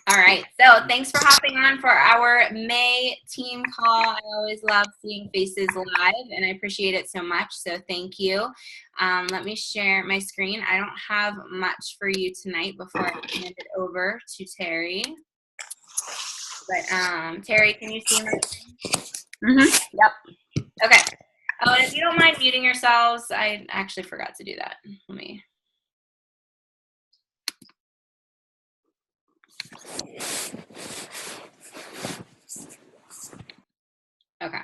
All right. So thanks for hopping on for our May team call. I always love seeing faces live, and I appreciate it so much. So thank you. Let me share my screen. I don't have much for you tonight before I hand it over to Terri. But Terri, can you see me? Yep. Okay. Oh, and if you don't mind muting yourselves, I actually forgot to do that. Let me. Okay.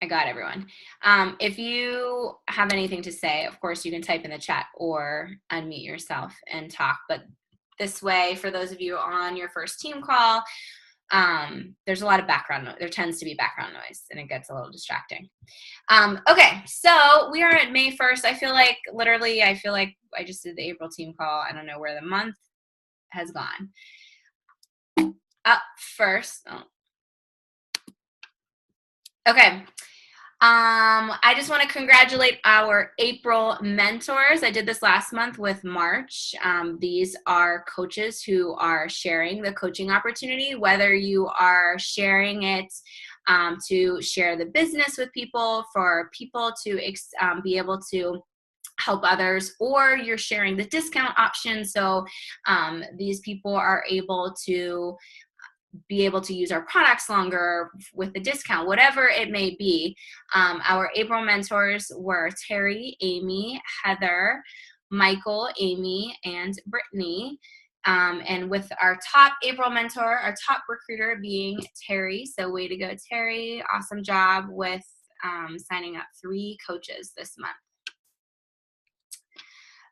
I got everyone. If you have anything to say, of course, you can type in the chat or unmute yourself and talk. But this way, for those of you on your first team call, there's a lot of background noise. There tends to be background noise, and it gets a little distracting. Okay, so we are at May 1st. I feel like I just did the April team call. I don't know where the month has gone. Up first. Oh. Okay. I just want to congratulate our April mentors. I did this last month with March. These are coaches who are sharing the coaching opportunity, whether you are sharing it to share the business with people, for people to be able to help others, or you're sharing the discount option. So these people are able to use our products longer with the discount, whatever it may be. Our April mentors were Terri, Amy, Heather, Michael, Amy, and Brittany. And with our top April mentor, our top recruiter being Terri. So way to go, Terri. Awesome job with signing up 3 coaches this month.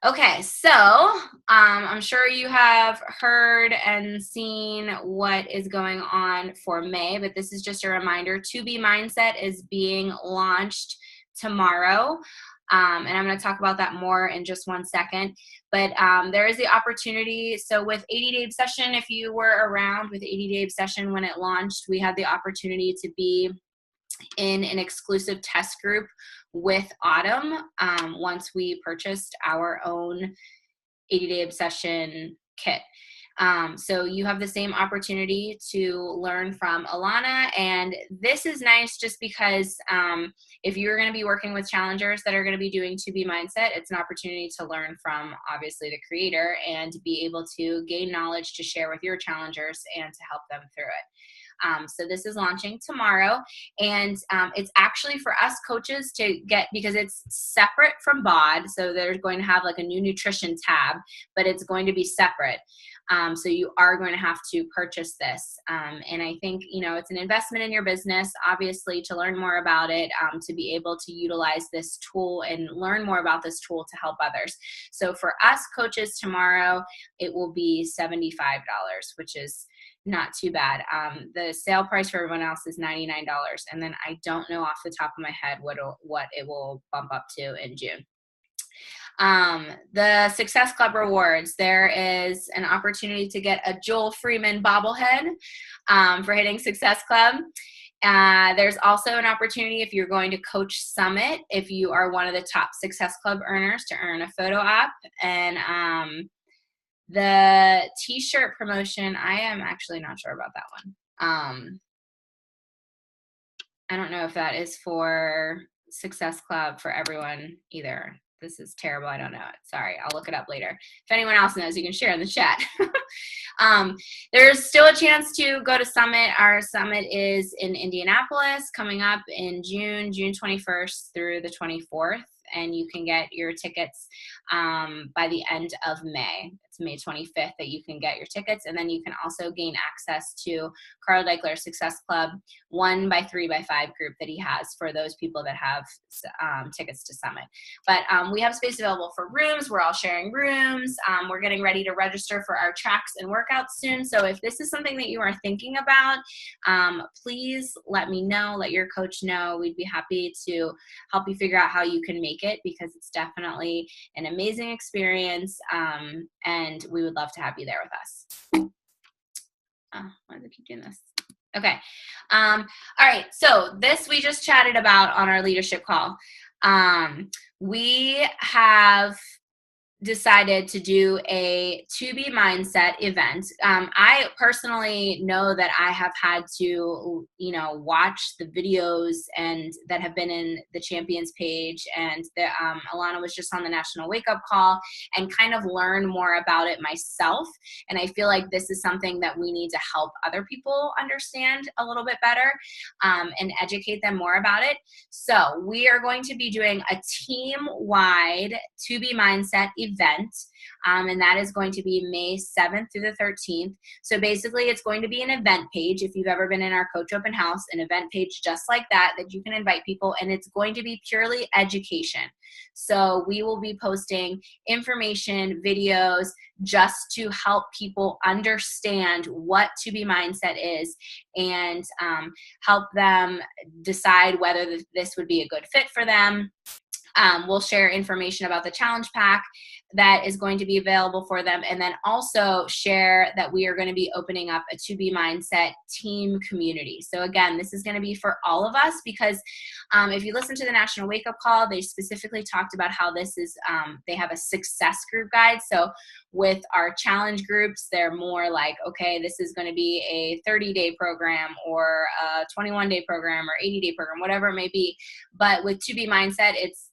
Okay, so I'm sure you have heard and seen what is going on for May, but this is just a reminder. To Be Mindset is being launched tomorrow, and I'm going to talk about that more in just one second. But there is the opportunity. So with 80-Day Obsession, if you were around with 80-Day Obsession when it launched, we had the opportunity to be in an exclusive test group with Autumn once we purchased our own 80-Day Obsession kit. So you have the same opportunity to learn from Alana, and this is nice just because if you're going to be working with challengers that are going to be doing To Be Mindset, it's an opportunity to learn from obviously the creator and be able to gain knowledge to share with your challengers and to help them through it. So this is launching tomorrow, and it's actually for us coaches to get, because it's separate from BOD, so they're going to have like a new nutrition tab, but it's going to be separate. So you are going to have to purchase this. And I think, it's an investment in your business, obviously, to learn more about it, to be able to utilize this tool and learn more about this tool to help others. So for us coaches tomorrow, it will be $75, which is not too bad. The sale price for everyone else is $99. And then I don't know off the top of my head what it will bump up to in June. The Success Club rewards, there is an opportunity to get a Joel Freeman bobblehead for hitting Success Club. There's also an opportunity if you're going to Coach Summit, if you are one of the top Success Club earners, to earn a photo op. And the t-shirt promotion, I am actually not sure about that one. I don't know if that is for Success Club for everyone either. This is terrible. I don't know it. Sorry. I'll look it up later. If anyone else knows, you can share in the chat. There's still a chance to go to Summit. Our Summit is in Indianapolis coming up in June 21st through the 24th. And you can get your tickets by the end of May. It's May 25th that you can get your tickets. And then you can also gain access to Carl Deichler's Success Club 1x3x5 group that he has for those people that have tickets to Summit. But we have space available for rooms. We're all sharing rooms. We're getting ready to register for our tracks and workouts soon. So if this is something that you are thinking about, please let me know, let your coach know. We'd be happy to help you figure out how you can make it, because it's definitely an amazing experience, and we would love to have you there with us. Why does it keep doing this? Okay. All right. So this we just chatted about on our leadership call. We have decided to do a To Be Mindset event. I personally know that I have had to, watch the videos and that have been in the Champions page, and Alana was just on the National Wake Up Call, and kind of learn more about it myself. And I feel like this is something that we need to help other people understand a little bit better, and educate them more about it. So we are going to be doing a team-wide To Be Mindset event, and that is going to be May 7th through the 13th. So basically, it's going to be an event page. If you've ever been in our Coach Open House, an event page just like that you can invite people, and it's going to be purely education. So we will be posting information, videos, just to help people understand what To Be Mindset is, and help them decide whether this would be a good fit for them. We'll share information about the challenge pack that is going to be available for them, and then also share that we are going to be opening up a To Be Mindset team community. So again, this is going to be for all of us, because if you listen to the National Wake Up Call, they specifically talked about how this is, they have a success group guide. So with our challenge groups, they're more like, okay, this is going to be a 30-day program or a 21-day program or 80-day program, whatever it may be. But with To Be Mindset, it's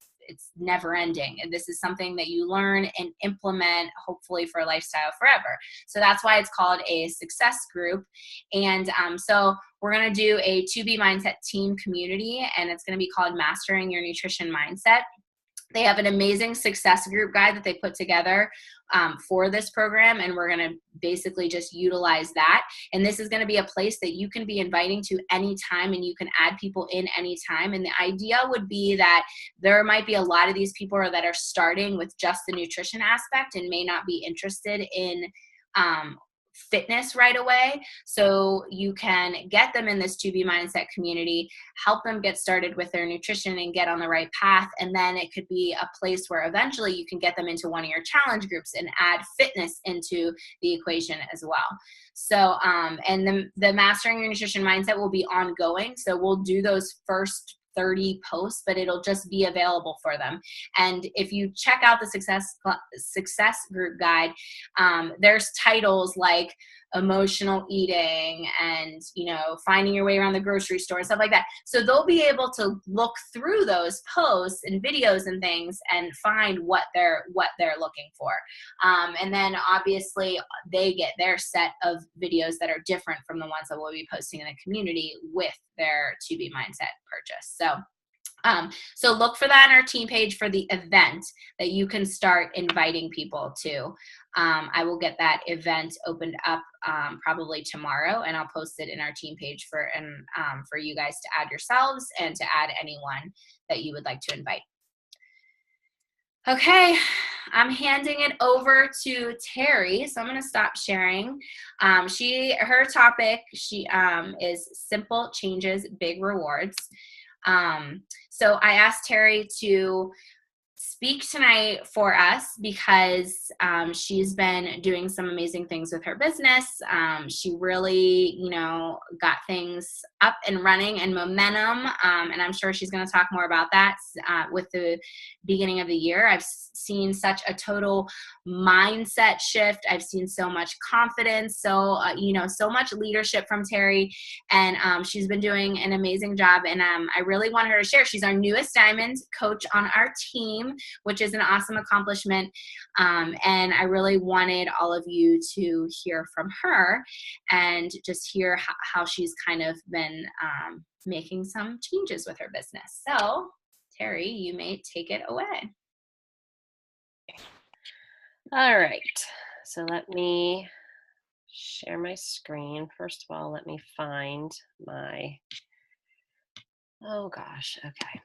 never ending. And this is something that you learn and implement, hopefully for a lifestyle forever. So that's why it's called a success group. And so we're going to do a To Be Mindset team community, and it's going to be called Mastering Your Nutrition Mindset. They have an amazing success group guide that they put together for this program, and we're going to basically just utilize that. And this is going to be a place that you can be inviting to anytime, and you can add people in anytime. And the idea would be that there might be a lot of these people that are starting with just the nutrition aspect and may not be interested in fitness right away. So you can get them in this To Be Mindset community, help them get started with their nutrition and get on the right path. And then it could be a place where eventually you can get them into one of your challenge groups and add fitness into the equation as well. So, and the Mastering Your Nutrition Mindset will be ongoing. So we'll do those first 30 posts, but it'll just be available for them. And if you check out the success group guide, there's titles like emotional eating and, finding your way around the grocery store and stuff like that. So they'll be able to look through those posts and videos and things and find what they're looking for. And then obviously they get their set of videos that are different from the ones that we'll be posting in the community with their To Be Mindset purchase. So look for that on our team page for the event that you can start inviting people to. I will get that event opened up probably tomorrow, and I'll post it in our team page for you guys to add yourselves and to add anyone that you would like to invite. Okay, I'm handing it over to Terri, so I'm going to stop sharing. Her topic is Simple Changes, Big Rewards. So I asked Terri to speak tonight for us because she's been doing some amazing things with her business. She really, got things up and running and momentum, and I'm sure she's going to talk more about that with the beginning of the year. I've seen such a total mindset shift. I've seen so much confidence, so much leadership from Terri, and she's been doing an amazing job, and I really want her to share. She's our newest Diamond coach on our team, which is an awesome accomplishment, and I really wanted all of you to hear from her and just hear how she's kind of been making some changes with her business. So Terri, you may take it away. All right, so let me share my screen. First of all, let me find my, oh gosh, okay.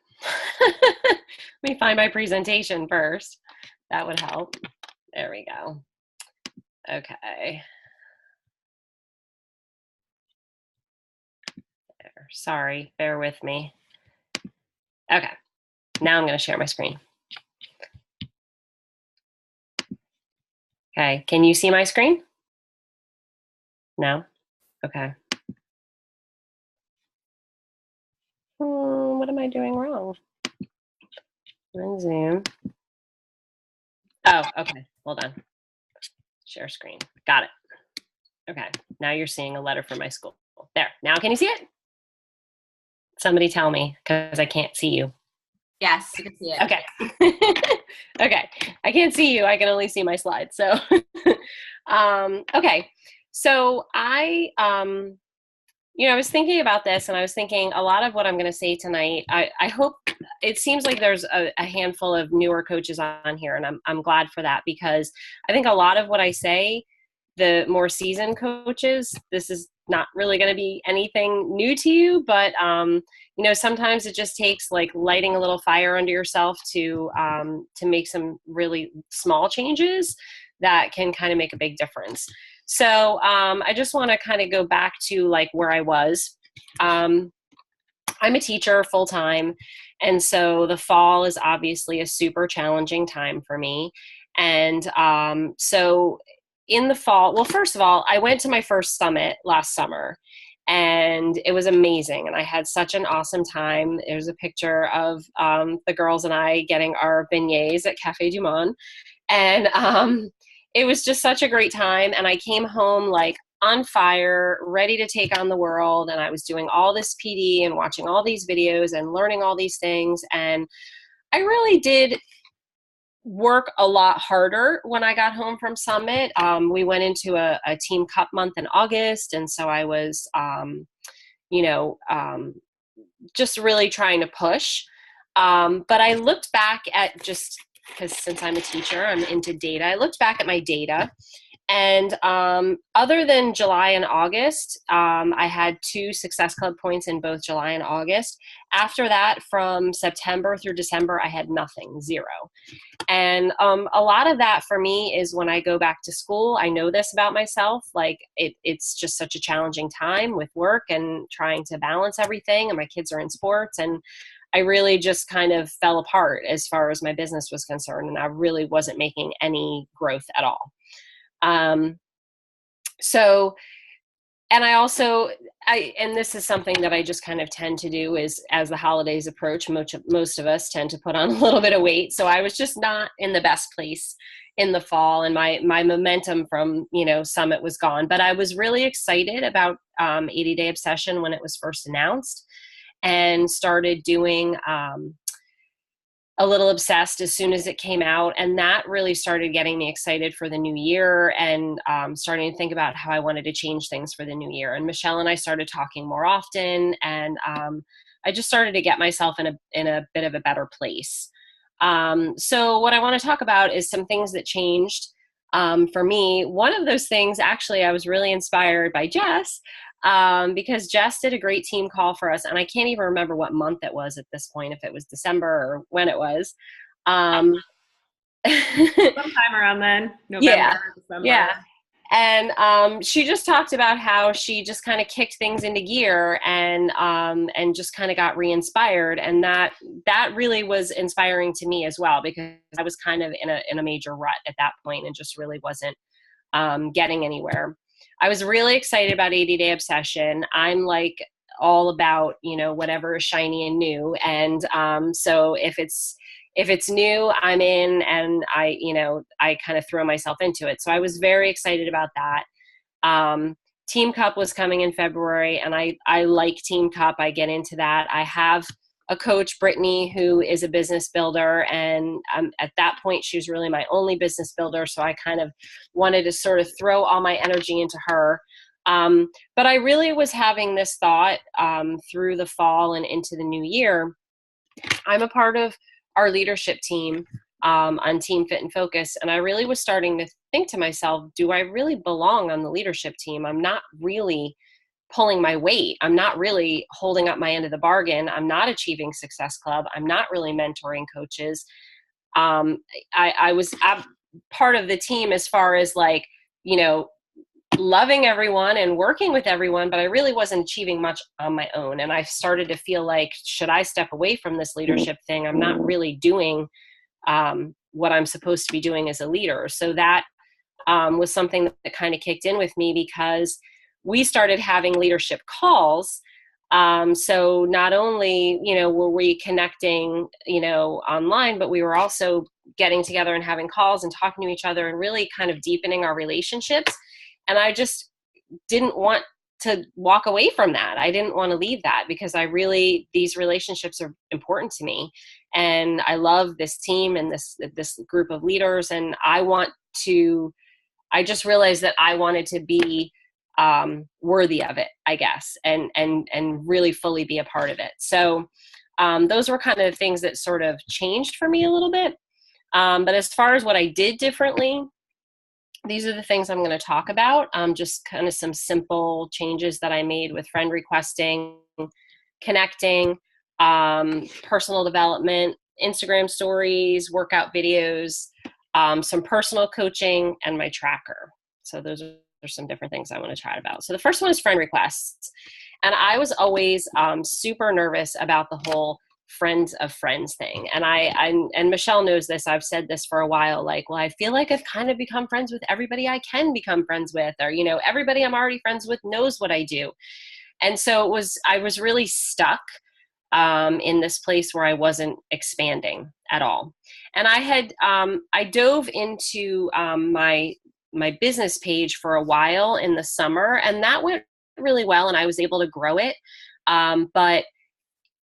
Let me find my presentation first. That would help. There we go. Okay. There. Sorry, bear with me. Okay, now I'm going to share my screen. Okay, can you see my screen? No? Okay. What am I doing wrong? I'm in Zoom. Oh, okay. Hold on. Share screen. Got it. Okay. Now you're seeing a letter from my school. There. Now can you see it? Somebody tell me, because I can't see you. Yes, you can see it. Okay. Okay. I can't see you. I can only see my slides. So, okay. So I was thinking about this, and I was thinking a lot of what I'm going to say tonight. I hope it seems like there's a handful of newer coaches on here, and I'm glad for that, because I think a lot of what I say, the more seasoned coaches, this is not really going to be anything new to you, but sometimes it just takes like lighting a little fire under yourself to make some really small changes that can kind of make a big difference. So I just want to kind of go back to like where I was. I'm a teacher full time, and so the fall is obviously a super challenging time for me. And so in the fall, well, first of all, I went to my first summit last summer, and it was amazing. And I had such an awesome time. There's a picture of the girls and I getting our beignets at Cafe Du Monde. And it was just such a great time. And I came home like on fire, ready to take on the world. And I was doing all this PD and watching all these videos and learning all these things. And I really did work a lot harder when I got home from Summit. We went into a Team Cup month in August. And so I was, just really trying to push. But I looked back at, just because since I'm a teacher, I'm into data. I looked back at my data, and other than July and August, I had 2 Success Club points in both July and August. After that, from September through December, I had nothing, 0. And a lot of that for me is when I go back to school. I know this about myself, like it's just such a challenging time with work and trying to balance everything, and my kids are in sports, and I really just kind of fell apart as far as my business was concerned, and I really wasn't making any growth at all. So, and I also, and this is something that I just kind of tend to do is as the holidays approach, most of us tend to put on a little bit of weight. So I was just not in the best place in the fall, and my momentum from, Summit was gone. But I was really excited about 80 Day Obsession when it was first announced, and started doing a little obsessed as soon as it came out. And that really started getting me excited for the new year, and starting to think about how I wanted to change things for the new year. And Michelle and I started talking more often, and I just started to get myself in a bit of a better place. So what I want to talk about is some things that changed for me. One of those things, actually, I was really inspired by Jess, because Jess did a great team call for us, and I can't even remember what month it was at this point, if it was December or when it was. Sometime around then, November, December. Yeah. And she just talked about how she just kind of kicked things into gear, and just kind of got re-inspired, and that really was inspiring to me as well, because I was kind of in a major rut at that point and just really wasn't getting anywhere. I was really excited about 80 Day Obsession. I'm like all about, whatever is shiny and new. And so if it's new, I'm in, and I kind of throw myself into it. So I was very excited about that. Team Cup was coming in February, and I like Team Cup. I get into that. I have a coach, Brittany, who is a business builder, and at that point, she was really my only business builder, so I kind of wanted to sort of throw all my energy into her. But I really was having this thought through the fall and into the new year. I'm a part of our leadership team on Team Fit and Focus, and I really was starting to think to myself, do I really belong on the leadership team? I'm not really pulling my weight. I'm not really holding up my end of the bargain. I'm not achieving Success Club. I'm not really mentoring coaches. I was part of the team as far as like, loving everyone and working with everyone, but I really wasn't achieving much on my own. And I started to feel like, should I step away from this leadership thing? I'm not really doing what I'm supposed to be doing as a leader. So that was something that kind of kicked in with me, because we started having leadership calls So not only, were we connecting, online, but we were also getting together and having calls and talking to each other and really kind of deepening our relationships. And I just didn't want to walk away from that. I didn't want to leave that because these relationships are important to me. And I love this team and this group of leaders. And I just realized that I wanted to be worthy of it, I guess, and really fully be a part of it. So those were kind of things that sort of changed for me a little bit. But as far as what I did differently, these are the things I'm going to talk about. Just kind of some simple changes that I made with friend requesting, connecting, personal development, Instagram stories, workout videos, some personal coaching, and my tracker. So those are some different things I want to chat about. So the first one is friend requests. And I was always super nervous about the whole friends of friends thing. And Michelle knows this. I've said this for a while, like, well, I feel like I've kind of become friends with everybody I can become friends with, or, everybody I'm already friends with knows what I do. And so I was really stuck in this place where I wasn't expanding at all. And I dove into my business page for a while in the summer, and that went really well, and I was able to grow it. But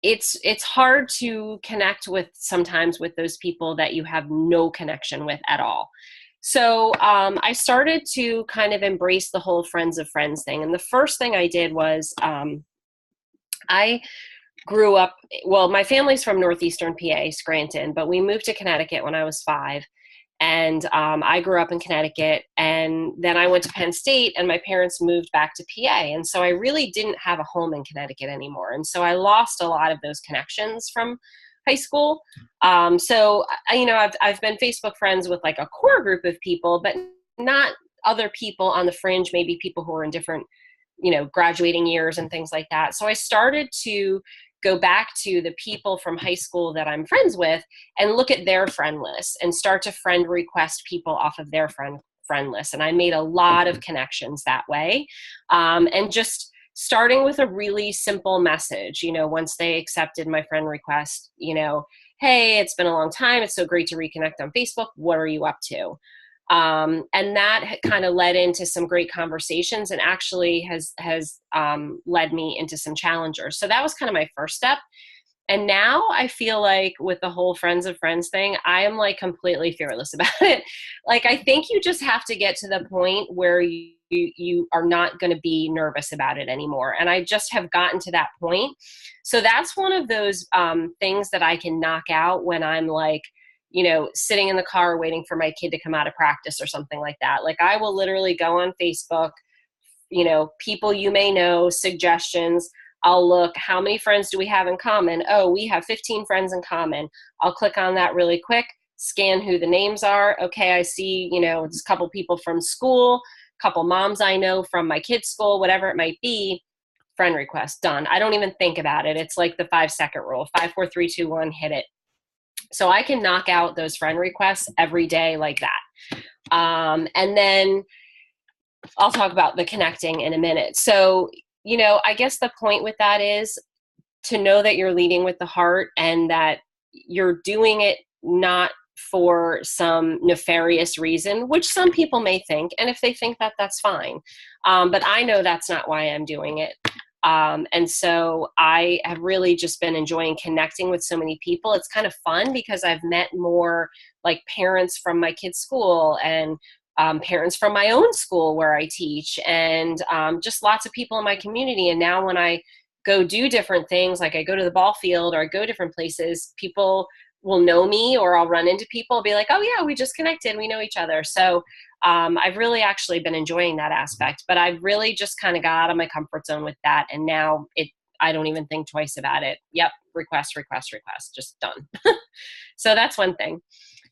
it's hard to connect with sometimes with those people that you have no connection with at all. So I started to kind of embrace the whole friends of friends thing. And the first thing I did was I grew up, well, my family's from northeastern PA, Scranton, but we moved to Connecticut when I was 5. And I grew up in Connecticut, and then I went to Penn State, and my parents moved back to PA. And so I really didn't have a home in Connecticut anymore. And so I lost a lot of those connections from high school. So, I've been Facebook friends with like a core group of people, but not other people on the fringe, maybe people who are in different, graduating years and things like that. So I started to go back to the people from high school that I'm friends with and look at their friend list and start to friend request people off of their friend list. And I made a lot of connections that way. And just starting with a really simple message, once they accepted my friend request, hey, it's been a long time. It's so great to reconnect on Facebook. What are you up to? And that kind of led into some great conversations, and actually has led me into some challengers. So that was kind of my first step. And now I feel like with the whole friends of friends thing, I am like completely fearless about it. Like, I think you just have to get to the point where you are not going to be nervous about it anymore. And I just have gotten to that point. So that's one of those things that I can knock out when I'm like, sitting in the car waiting for my kid to come out of practice or something like that. Like, I will literally go on Facebook, people you may know, suggestions. I'll look, how many friends do we have in common? Oh, we have 15 friends in common. I'll click on that really quick, scan who the names are. Okay, I see, it's a couple people from school, a couple moms I know from my kids' school, whatever it might be. Friend request, done. I don't even think about it. It's like the 5-second rule, 5, 4, 3, 2, 1, hit it. So I can knock out those friend requests every day like that. And then I'll talk about the connecting in a minute. So, I guess the point with that is to know that you're leading with the heart and that you're doing it not for some nefarious reason, which some people may think. And if they think that, that's fine. But I know that's not why I'm doing it. And so I have really just been enjoying connecting with so many people. It's kind of fun because I've met more like parents from my kids' school and parents from my own school where I teach, and just lots of people in my community. And now when I go do different things, like I go to the ball field or I go different places, people will know me, or I'll run into people, be like, oh yeah, we just connected, we know each other. So I've really actually been enjoying that aspect, but I've really just kind of got out of my comfort zone with that. And now I don't even think twice about it. Yep. Request, just done. So that's one thing.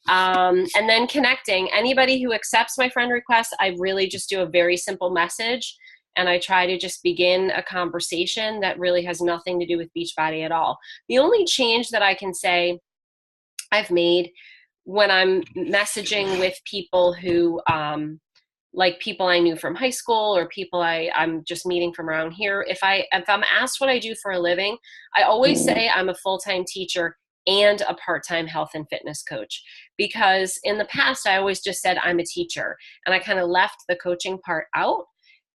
And then connecting. Anybody who accepts my friend request, I really just do a very simple message, and I try to just begin a conversation that really has nothing to do with Beachbody at all. The only change that I can say I've made when I'm messaging with people who like people I knew from high school or people I'm just meeting from around here. If I'm asked what I do for a living, I always say I'm a full-time teacher and a part-time health and fitness coach, because in the past I always just said I'm a teacher, and I kind of left the coaching part out.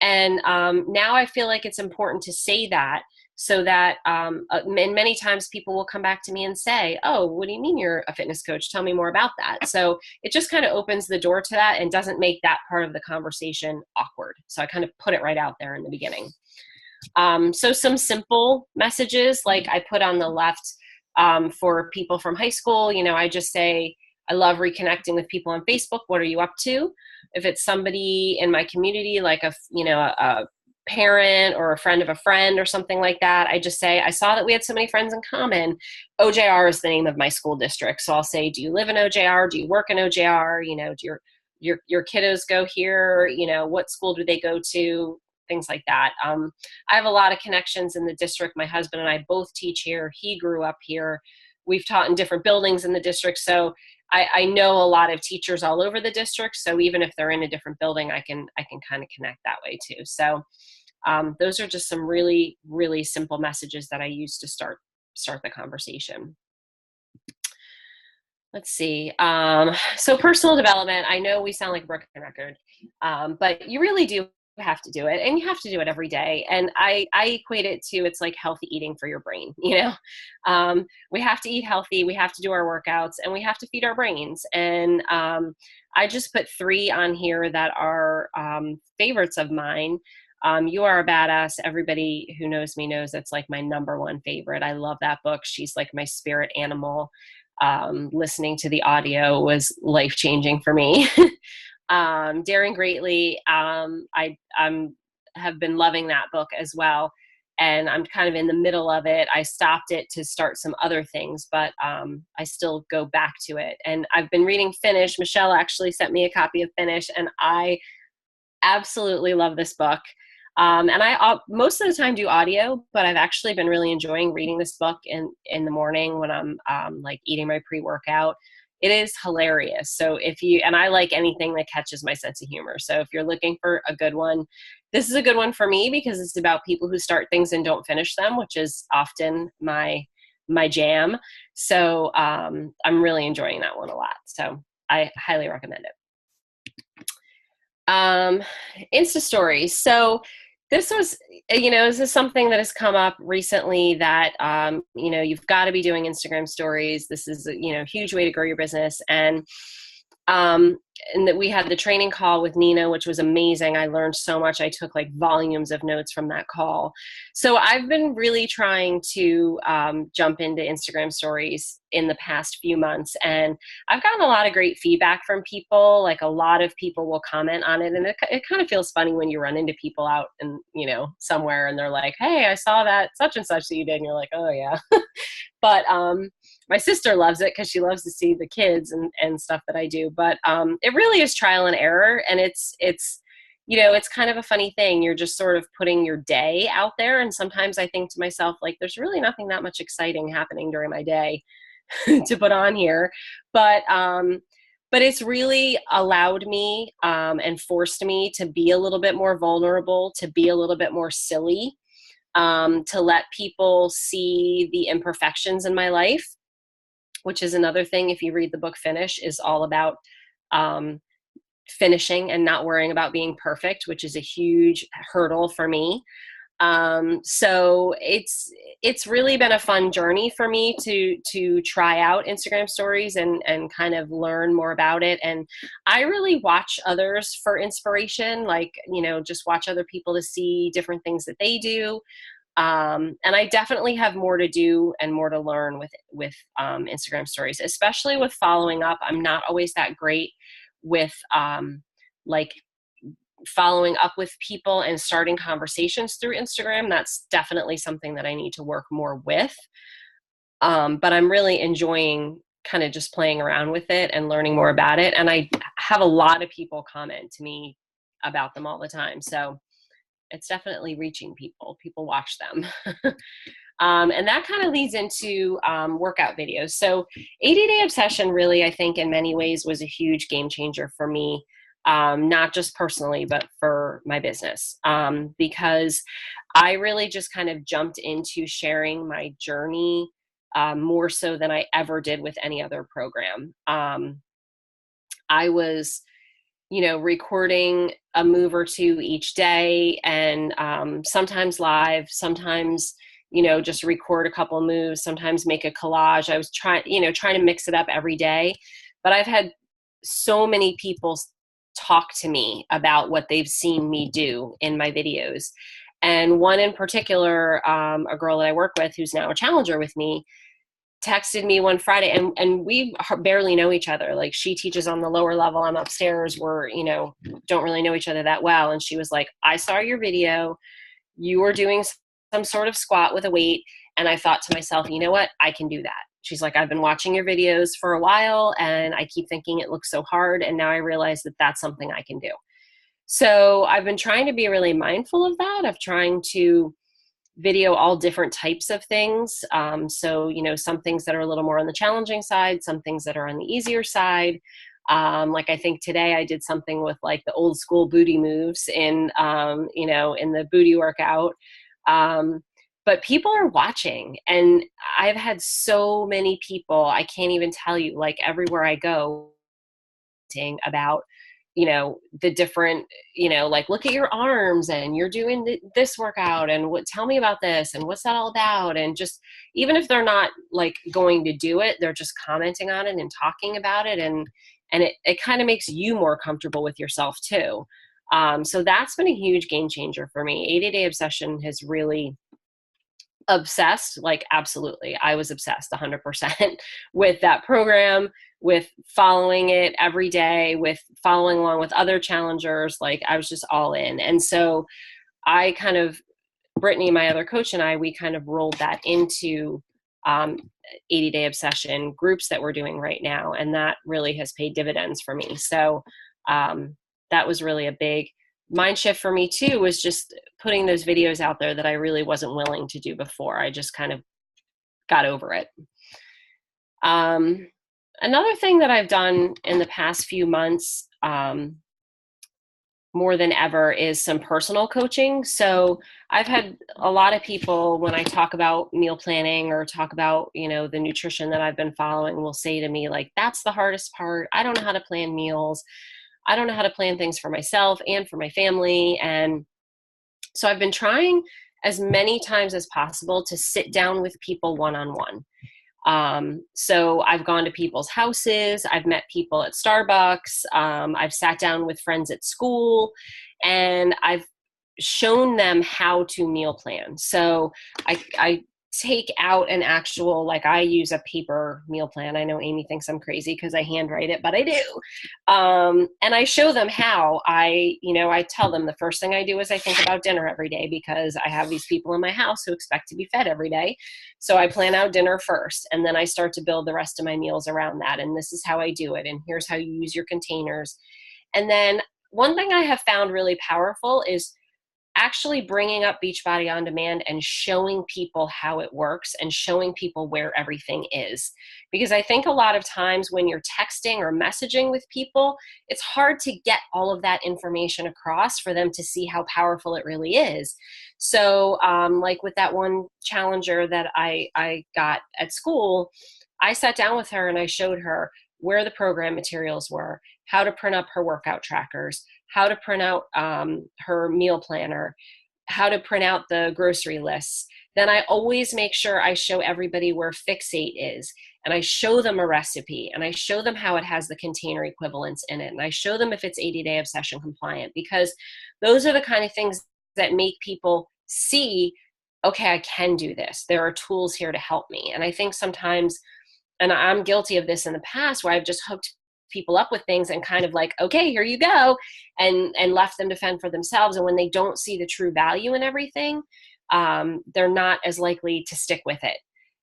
And now I feel like it's important to say that, so that and many times people will come back to me and say, oh, what do you mean you're a fitness coach? Tell me more about that. So it just kind of opens the door to that and doesn't make that part of the conversation awkward. So I kind of put it right out there in the beginning. So some simple messages, like I put on the left, for people from high school, I just say, I love reconnecting with people on Facebook. What are you up to? If it's somebody in my community, like a parent or a friend of a friend or something like that, I just say, I saw that we had so many friends in common. OJR is the name of my school district. So I'll say, do you live in OJR? Do you work in OJR? Do your kiddos go here? What school do they go to? Things like that. I have a lot of connections in the district. My husband and I both teach here. He grew up here. We've taught in different buildings in the district. So I know a lot of teachers all over the district. So even if they're in a different building, I can kind of connect that way too. So those are just some really, really simple messages that I use to start the conversation. Let's see. So personal development, I know we sound like a broken record, but you really do have to do it, and you have to do it every day. And I equate it to, it's like healthy eating for your brain. We have to eat healthy, we have to do our workouts, and we have to feed our brains. And I just put 3 on here that are favorites of mine. You Are a Badass. Everybody who knows me knows that's like my #1 favorite. I love that book. She's like my spirit animal. Listening to the audio was life-changing for me. Daring Greatly, I have been loving that book as well, and I'm kind of in the middle of it. I stopped it to start some other things, but I still go back to it. And I've been reading Finish. Michelle actually sent me a copy of Finish, and I absolutely love this book. And I most of the time do audio, but I've actually been really enjoying reading this book in the morning when I'm like eating my pre-workout. It is hilarious. So and I like anything that catches my sense of humor. So if you're looking for a good one, this is a good one for me, because it's about people who start things and don't finish them, which is often my jam. So I'm really enjoying that one a lot. So I highly recommend it. Insta stories. So this was, this is something that has come up recently, that, you've got to be doing Instagram stories. This is a huge way to grow your business. And that we had the training call with Nina, which was amazing. I learned so much. I took like volumes of notes from that call. So I've been really trying to jump into Instagram stories in the past few months. And I've gotten a lot of great feedback from people. Like a lot of people will comment on it. And it kind of feels funny when you run into people out and, somewhere, and they're like, hey, I saw that such and such that you did. And you're like, oh yeah. But my sister loves it because she loves to see the kids and stuff that I do. But it really is trial and error. And it's kind of a funny thing. You're just sort of putting your day out there. And sometimes I think to myself, like, there's really nothing that much exciting happening during my day to put on here. But it's really allowed me and forced me to be a little bit more vulnerable, to be a little bit more silly, to let people see the imperfections in my life, which is another thing. If you read the book Finish, is all about finishing and not worrying about being perfect, which is a huge hurdle for me. So it's really been a fun journey for me to try out Instagram stories and kind of learn more about it. And I really watch others for inspiration, like, just watch other people to see different things that they do. And I definitely have more to do and more to learn with Instagram stories, especially with following up. I'm not always that great with like following up with people and starting conversations through Instagram. That's definitely something that I need to work more with. But I'm really enjoying kind of just playing around with it and learning more about it. And I have a lot of people comment to me about them all the time. So it's definitely reaching people. People watch them. And that kind of leads into workout videos. So 80 Day Obsession really, I think in many ways was a huge game changer for me. not just personally, but for my business, because I really just kind of jumped into sharing my journey more so than I ever did with any other program. I was, recording a move or two each day, and sometimes live, sometimes, just record a couple moves, sometimes make a collage. I was trying to mix it up every day. But I've had so many people talk to me about what they've seen me do in my videos. And one in particular, a girl that I work with who's now a challenger with me, texted me one Friday, and we barely know each other. Like, she teaches on the lower level, I'm upstairs. We're, don't really know each other that well. And she was like, I saw your video. You were doing some sort of squat with a weight. And I thought to myself, you know what? I can do that. She's like, I've been watching your videos for a while and I keep thinking it looks so hard. And now I realize that that's something I can do. So I've been trying to be really mindful of that, of trying to video all different types of things. So, some things that are a little more on the challenging side, some things that are on the easier side. Like, I think today I did something with like the old school booty moves in the booty workout. But people are watching, and I've had so many people, I can't even tell you, like everywhere I go, about the different, like, look at your arms and you're doing this workout, and tell me about this and what's that all about. And just, even if they're not like going to do it, they're just commenting on it and talking about it, and it kind of makes you more comfortable with yourself too. So that's been a huge game changer for me. 80-day obsession has really obsessed, like, absolutely, I was obsessed 100% with that program, with following it every day, with following along with other challengers. Like, I was just all in. And so I kind of, Brittany, my other coach, and I, we kind of rolled that into 80-day obsession groups that we're doing right now. And that really has paid dividends for me. So that was really a big mind shift for me too, was just putting those videos out there that I really wasn't willing to do before. I just kind of got over it. Another thing that I've done in the past few months, more than ever, is some personal coaching. So I've had a lot of people, when I talk about meal planning or talk about, the nutrition that I've been following, will say to me, like, that's the hardest part. I don't know how to plan meals. I don't know how to plan things for myself and for my family. And so I've been trying as many times as possible to sit down with people one-on-one. So I've gone to people's houses, I've met people at Starbucks, I've sat down with friends at school, and I've shown them how to meal plan. So I take out an actual, like, I use a paper meal plan. I know Amy thinks I'm crazy because I handwrite it, but I do. And I show them how I tell them the first thing I do is I think about dinner every day, because I have these people in my house who expect to be fed every day. So I plan out dinner first, and then I start to build the rest of my meals around that. And this is how I do it. And here's how you use your containers. And then one thing I have found really powerful is actually bringing up Beachbody On Demand and showing people how it works and showing people where everything is. Because I think a lot of times when you're texting or messaging with people, it's hard to get all of that information across for them to see how powerful it really is. So like with that one challenger that I got at school, I sat down with her and I showed her where the program materials were, how to print up her workout trackers, how to print out her meal planner, how to print out the grocery lists. Then I always make sure I show everybody where Fixate is, and I show them a recipe, and I show them how it has the container equivalents in it, and I show them if it's 80-day obsession compliant, because those are the kind of things that make people see, okay, I can do this. There are tools here to help me. And I think sometimes, and I'm guilty of this in the past, where I've just hooked people up with things and kind of like, okay, here you go, and left them to fend for themselves. And when they don't see the true value in everything, they're not as likely to stick with it.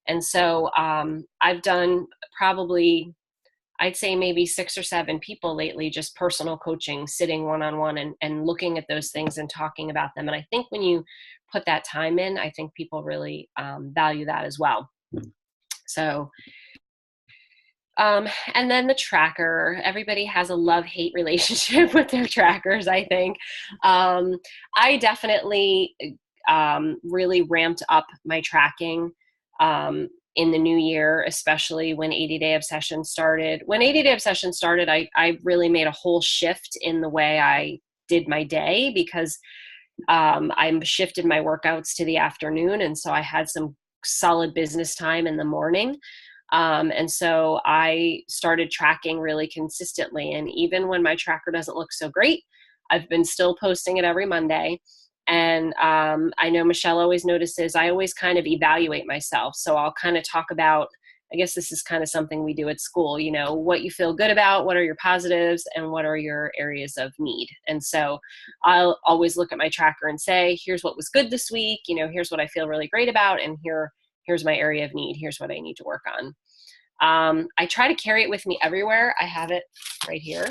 And so I've done probably, I'd say maybe 6 or 7 people lately, just personal coaching, sitting one-on-one and looking at those things and talking about them. And I think when you put that time in, I think people really value that as well. So And then the tracker. Everybody has a love-hate relationship with their trackers, I think. I definitely really ramped up my tracking in the new year, especially when 80-Day Obsession started. When 80-Day Obsession started, I really made a whole shift in the way I did my day, because I shifted my workouts to the afternoon. And so I had some solid business time in the morning. And so I started tracking really consistently. And even when my tracker doesn't look so great, I've been still posting it every Monday. And I know Michelle always notices I always kind of evaluate myself. So I'll kind of talk about, I guess this is kind of something we do at school, you know, what you feel good about, what are your positives, and what are your areas of need. And so I'll always look at my tracker and say, here's what was good this week, you know, here's what I feel really great about, and here's my area of need, here's what I need to work on. I try to carry it with me everywhere. I have it right here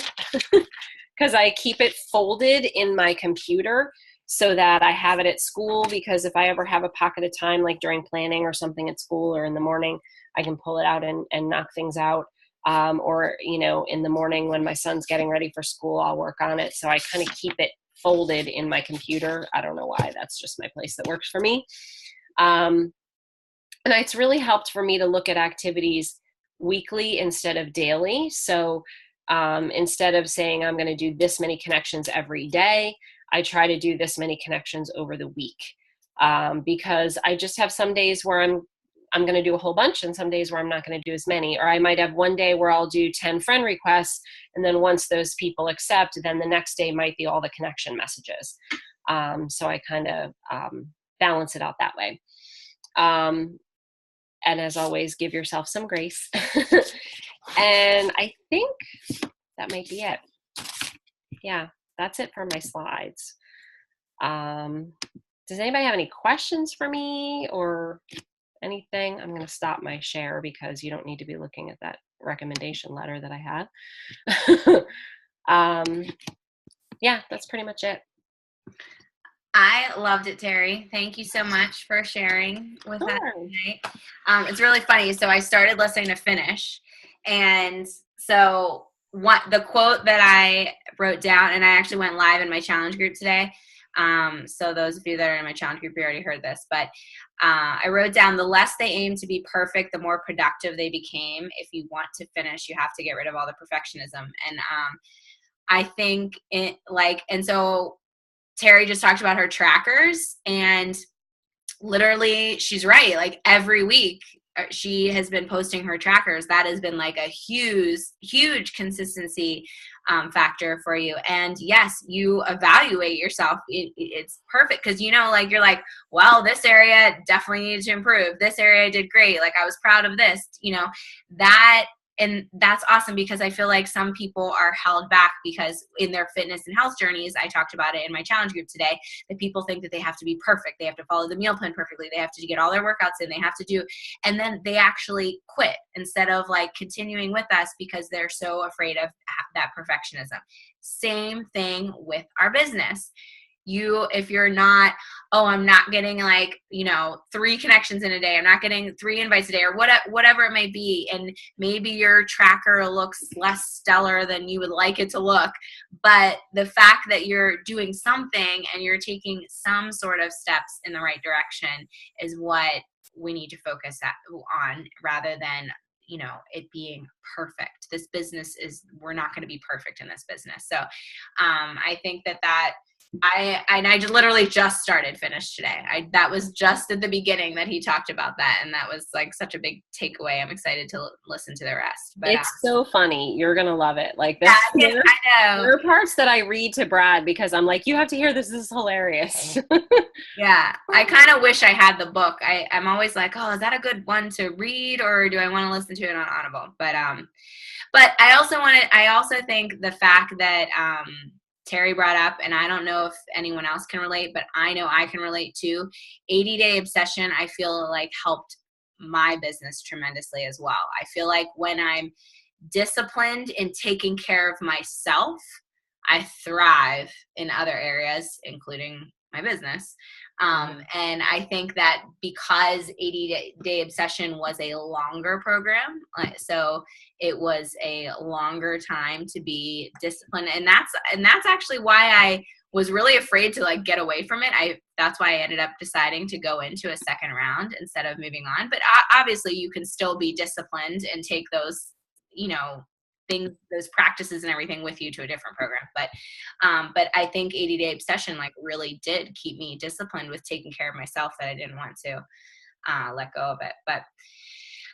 because I keep it folded in my computer so that I have it at school, because if I ever have a pocket of time, like during planning or something at school or in the morning, I can pull it out and knock things out. Or, you know, in the morning when my son's getting ready for school, I'll work on it. So I kind of keep it folded in my computer. I don't know why. That's just my place that works for me. And it's really helped for me to look at activities weekly instead of daily. So instead of saying I'm going to do this many connections every day, I try to do this many connections over the week, because I just have some days where I'm going to do a whole bunch, and some days where I'm not going to do as many. Or I might have one day where I'll do 10 friend requests, and then once those people accept, then the next day might be all the connection messages. So I kind of balance it out that way. And as always, give yourself some grace. And I think that might be it. Yeah, that's it for my slides. Does anybody have any questions for me or anything? I'm going to stop my share because you don't need to be looking at that recommendation letter that I have. Yeah, that's pretty much it. I loved it, Terri. Thank you so much for sharing with us tonight. It's really funny. So I started listening to finish. And so the quote that I wrote down, and I actually went live in my challenge group today. So those of you that are in my challenge group, you already heard this. But I wrote down, the less they aim to be perfect, the more productive they became. If you want to finish, you have to get rid of all the perfectionism. And I think and so Terri just talked about her trackers, and literally she's right. Like every week she has been posting her trackers. That has been like a huge consistency factor for you. And yes, you evaluate yourself. It's perfect because, you know, like you're like, well, this area definitely needed to improve. This area did great. Like I was proud of this, you know, and that's awesome, because I feel like some people are held back because in their fitness and health journeys, I talked about it in my challenge group today, that people think that they have to be perfect. They have to follow the meal plan perfectly. They have to get all their workouts in. They have to do, and then they actually quit instead of like continuing with us because they're so afraid of that perfectionism. Same thing with our business. If you're not, I'm not getting 3 connections in a day, I'm not getting 3 invites a day, or whatever it may be, and maybe your tracker looks less stellar than you would like it to look, but the fact that you're doing something and you're taking some sort of steps in the right direction is what we need to focus on, rather than it being perfect. This business we're not going to be perfect in this business. So I think that I literally just started finish today. That was just at the beginning that he talked about that, and that was like such a big takeaway. I'm excited to listen to the rest. But it's so funny. You're gonna love it. Like this, I know. There are parts that I read to Brad because I'm like, you have to hear this. This is hilarious. Yeah, I kind of wish I had the book. I'm always like, is that a good one to read, or do I want to listen to it on Audible? But I also think the fact that Terri brought up, and I don't know if anyone else can relate, but I know I can relate too. 80-Day Obsession, I feel like helped my business tremendously as well. I feel like when I'm disciplined in taking care of myself, I thrive in other areas, including my business. And I think that because 80-day obsession was a longer program, so it was a longer time to be disciplined, and that's actually why I was really afraid to like get away from it. That's why I ended up deciding to go into a second round instead of moving on. But obviously, you can still be disciplined and take those, things, those practices and everything with you to a different program. But I think 80-day obsession like really did keep me disciplined with taking care of myself, that I didn't want to let go of it. But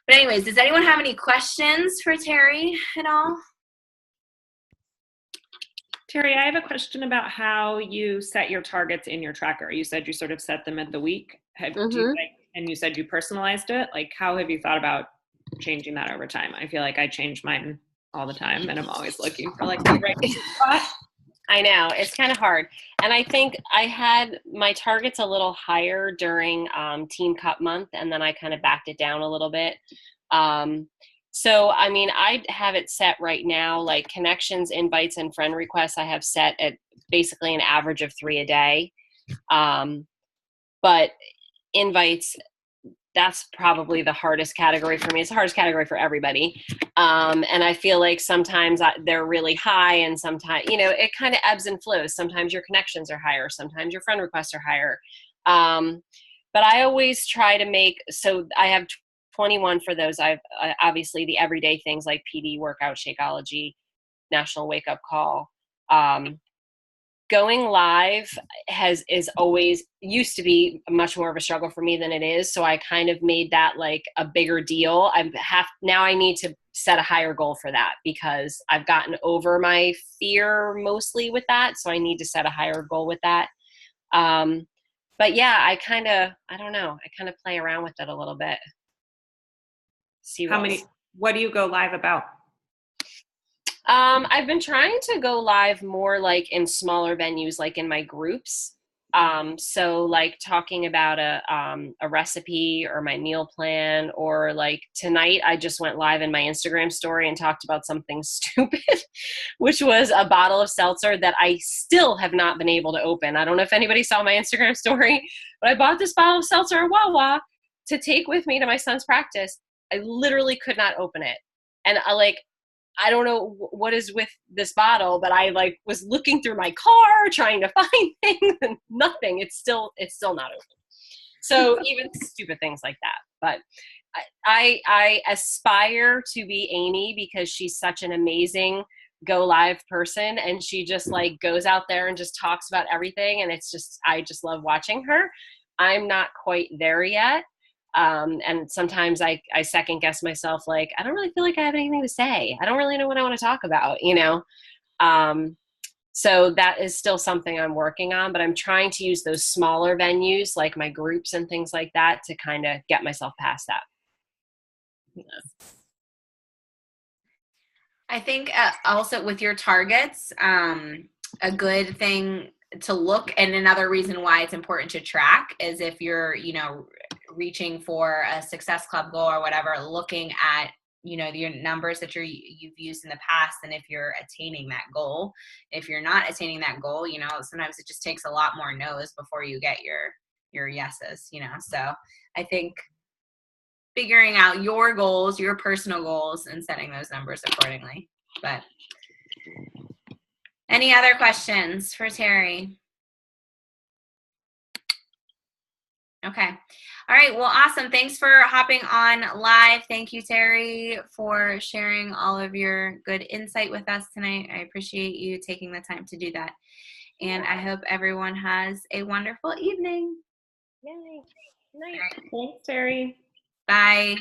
anyways, does anyone have any questions for Terri at all? Terri, I have a question about how you set your targets in your tracker. You said you sort of set them at the week. And you said you personalized it. Like, how have you thought about changing that over time? I feel like I change mine all the time, and I'm always looking for like the right spot. I know, it's kind of hard. And I think I had my targets a little higher during Teen Cup month, and then I kind of backed it down a little bit. So, I mean, I have it set right now, like connections, invites, and friend requests I have set at basically an average of 3 a day. But invites, that's probably the hardest category for me. It's the hardest category for everybody. And I feel like sometimes they're really high, and sometimes, it kind of ebbs and flows. Sometimes your connections are higher. Sometimes your friend requests are higher. But I always try to make, so I have 21 for those. I've obviously the everyday things like PD, workout, Shakeology, National Wake Up Call. Going live is always used to be much more of a struggle for me than it is. So I kind of made that like a bigger deal. Now I need to set a higher goal for that, because I've gotten over my fear mostly with that. So I need to set a higher goal with that. But yeah, I don't know. I kind of play around with it a little bit. See what do you go live about? I've been trying to go live more like in smaller venues, like in my groups. So like talking about a recipe or my meal plan, or like tonight I just went live in my Instagram story and talked about something stupid, which was a bottle of seltzer that I still have not been able to open. I don't know if anybody saw my Instagram story, but I bought this bottle of seltzer at Wawa to take with me to my son's practice. I literally could not open it. And I don't know what is with this bottle, but I like was looking through my car trying to find things and nothing. It's still not open. So even stupid things like that. But I aspire to be Amy, because she's such an amazing go live person, and she just like goes out there and just talks about everything. And I just love watching her. I'm not quite there yet. And sometimes I second guess myself, like, I don't really feel like I have anything to say. I don't really know what I want to talk about, So that is still something I'm working on, but I'm trying to use those smaller venues, like my groups and things like that, to kind of get myself past that. Yeah. I think also with your targets, a good thing to look, and another reason why it's important to track, is if you're, reaching for a Success Club goal or whatever, looking at, your numbers that you've used in the past, and if you're attaining that goal. If you're not attaining that goal, sometimes it just takes a lot more no's before you get your yeses, So I think figuring out your goals, your personal goals, and setting those numbers accordingly. But any other questions for Terri? Okay. All right. Well, awesome. Thanks for hopping on live. Thank you, Terri, for sharing all of your good insight with us tonight. I appreciate you taking the time to do that. And I hope everyone has a wonderful evening. Yay. Night. Thanks, Terri. Bye.